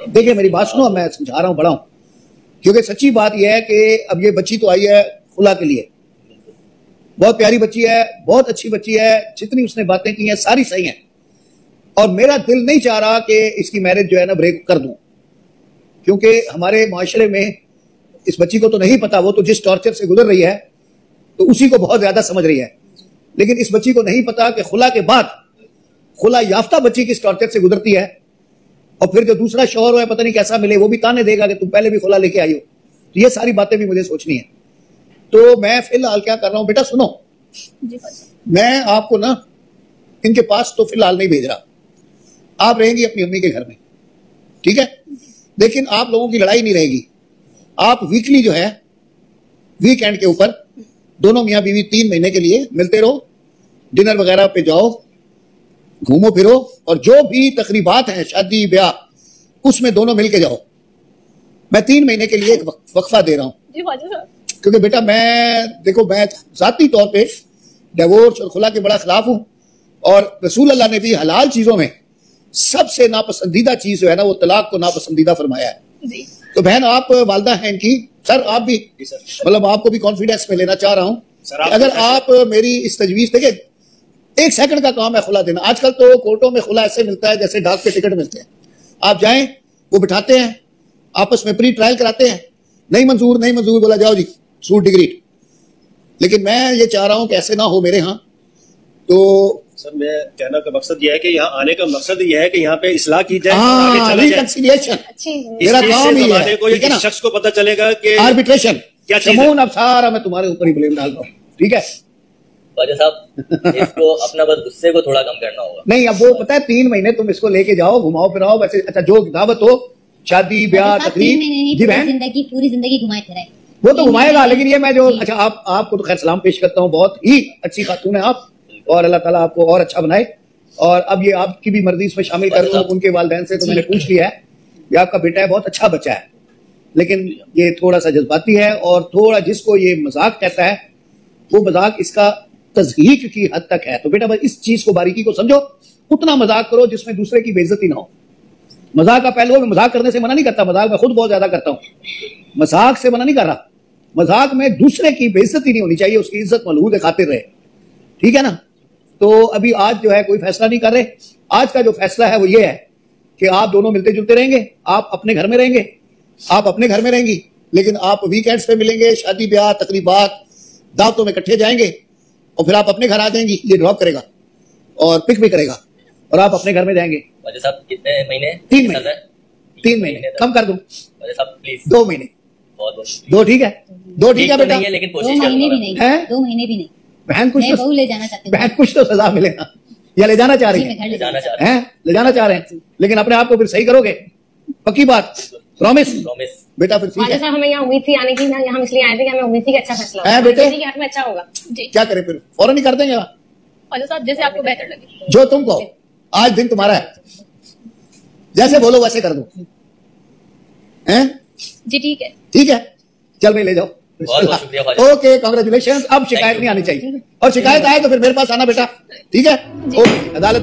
देखिए मेरी बात सुनो, मैं समझा रहा हूँ, बड़ा हूं, क्योंकि सच्ची बात यह है कि अब ये बच्ची तो आई है खुला के लिए, बहुत प्यारी बच्ची है, बहुत अच्छी बच्ची है, जितनी उसने बातें की हैं सारी सही हैं, और मेरा दिल नहीं चाह रहा कि इसकी मैरिज जो है ना ब्रेक कर दूं, क्योंकि हमारे माशरे में इस बच्ची को तो नहीं पता, वो तो जिस टॉर्चर से गुजर रही है तो उसी को बहुत ज्यादा समझ रही है, लेकिन इस बच्ची को नहीं पता कि खुला के बाद खुला याफ्ता बच्ची किस टॉर्चर से गुजरती है, और फिर जो दूसरा शौहर है पता नहीं कैसा मिले, वो भी ताने देगा कि तुम पहले भी खुला लेके आई हो। तो ये सारी बातें भी मुझे सोचनी है। तो मैं फिलहाल क्या कर रहा हूं, बेटा सुनो, मैं आपको ना इनके पास तो फिलहाल नहीं भेज रहा, आप रहेंगी अपनी अम्मी के घर में, ठीक है, लेकिन आप लोगों की लड़ाई नहीं रहेगी। आप वीकली जो है वीकेंड के ऊपर दोनों मियां बीवी 3 महीने के लिए मिलते रहो, डिनर वगैरह पे जाओ, घूमो फिरो, और जो भी तकरीबात हैं शादी ब्याह उसमें दोनों मिलके जाओ। मैं 3 महीने के लिए एक वक्फा दे रहा हूं, क्योंकि बेटा मैं देखो, मैं जाती तौर पे डिवोर्स और खुला के बड़ा खिलाफ हूं, और रसूल अल्लाह ने भी हलाल चीजों में सबसे नापसंदीदा चीज जो है ना वो तलाक को नापसंदीदा फरमाया है। तो बहन आप वालदा हैं इनकी, सर आप भी, मतलब आपको भी कॉन्फिडेंस में लेना चाह रहा हूं, अगर आप मेरी इस तजवीज देखें, 1 सेकंड का काम है खुला देना। आजकल तो कोर्टों में खुला ऐसे मिलता है जैसे डाक पे टिकट मिलते हैं, आप जाएं वो बिठाते हैं, आपस में प्री ट्रायल कराते हैं, नहीं मंजूर नहीं मंजूर, बोला जाओ जी सूट डिग्री। लेकिन मैं ये चाह रहा हूं कि ऐसे ना हो मेरे यहाँ। तो सर मैं कहना का मकसद यह है कि यहाँ आने का मकसद यह है कि यहाँ पे इस्लाह की जाए, रिकंसिलिएशन मेरा काम ही है, को इस शख्स को पता चलेगा कि आर्बिट्रेशन क्या चीज है। अब सारा मैं तुम्हारे ऊपर ही ब्लेम डाल रहा हूँ, ठीक है ख्वाजा साहब, इसको अपना बस गुस्से को थोड़ा कम करना होगा। नहीं अब वो पता है 3 महीने तुम इसको लेके जाओ, घुमाओ फिराओ, वैसे अच्छा जो दावत हो, शादी ब्याह तकरीब, जी बहन पूरी जिंदगी घुमाए फिराए, वो तो घुमाएगा, लेकिन ये मैं जो अच्छा आपको तो खैर सलाम पेश करता हूँ, बहुत ही अच्छी खातून है आप, और अल्लाह ताला आपको और अच्छा बनाए। और अब ये आपकी भी मर्जी इसमें शामिल कर लो, उनके वालिदैन से तो मैंने पूछ लिया है, ये आपका बेटा है, बहुत अच्छा बच्चा है, लेकिन ये थोड़ा सा जज्बाती है, और थोड़ा जिसको ये मजाक कहता है वो मजाक इसका तज़हीक की हद तक है। तो बेटा बस इस चीज को बारीकी को समझो, उतना मजाक करो जिसमें दूसरे की बेइज्जती ना हो। मजाक का पहलू मैं मजाक करने से मना नहीं करता, मजाक मैं खुद बहुत ज्यादा करता हूँ, मजाक से मना नहीं कर रहा, मजाक में दूसरे की बेइज्जती नहीं होनी चाहिए, उसकी इज्जत मलहूद खातिर रहे, ठीक है ना। तो अभी आज जो है कोई फैसला नहीं कर रहे, आज का जो फैसला है वो ये है कि आप दोनों मिलते जुलते रहेंगे, आप अपने घर में रहेंगे, आप अपने घर में रहेंगी, लेकिन आप वीकेंड्स पे मिलेंगे, शादी ब्याह तकरीबात दावतों में इकट्ठे जाएंगे, और फिर आप अपने घर आ जाएंगी, ये ड्रॉप करेगा और पिक भी करेगा, और आप अपने घर में जाएंगे। साहब कितने महीने? 3 महीने, 3 महीने कम कर दूं? साहब प्लीज 2 महीने, बहुत 2 ठीक है, 2 ठीक है बेटा, लेकिन 2 महीने भी नहीं है, 2 महीने भी नहीं। बहन कुछ तो ले जाना चाहती हूँ, बहन कुछ तो सजा मिलेगा, या ले जाना चाह रही है, ले जाना चाह रहे हैं, लेकिन अपने आप को फिर सही करोगे, पक्की बात, प्रॉमिस बेटा। फिर ठीक है, हमें यहाँ उम्मीद थी आने की ना, हम इसलिए आए थे कि हमें उम्मीद थी कि अच्छा फैसला है बेटे, में अच्छा होगा जी। क्या करें फिर, फौरन ही कर देंगे ख्वाजा साहब, जैसे आपको बेहतर लगे, जो तुम कहो, आज दिन तुम्हारा है, जैसे बोलो वैसे कर दो, हैं जी ठीक है, ठीक है, चल भाई ले जाओ, बहुत शुक्रिया। Okay congratulation. अब शिकायत नहीं आनी चाहिए, और शिकायत आए तो फिर मेरे पास आना बेटा, ठीक है, ओके अदालत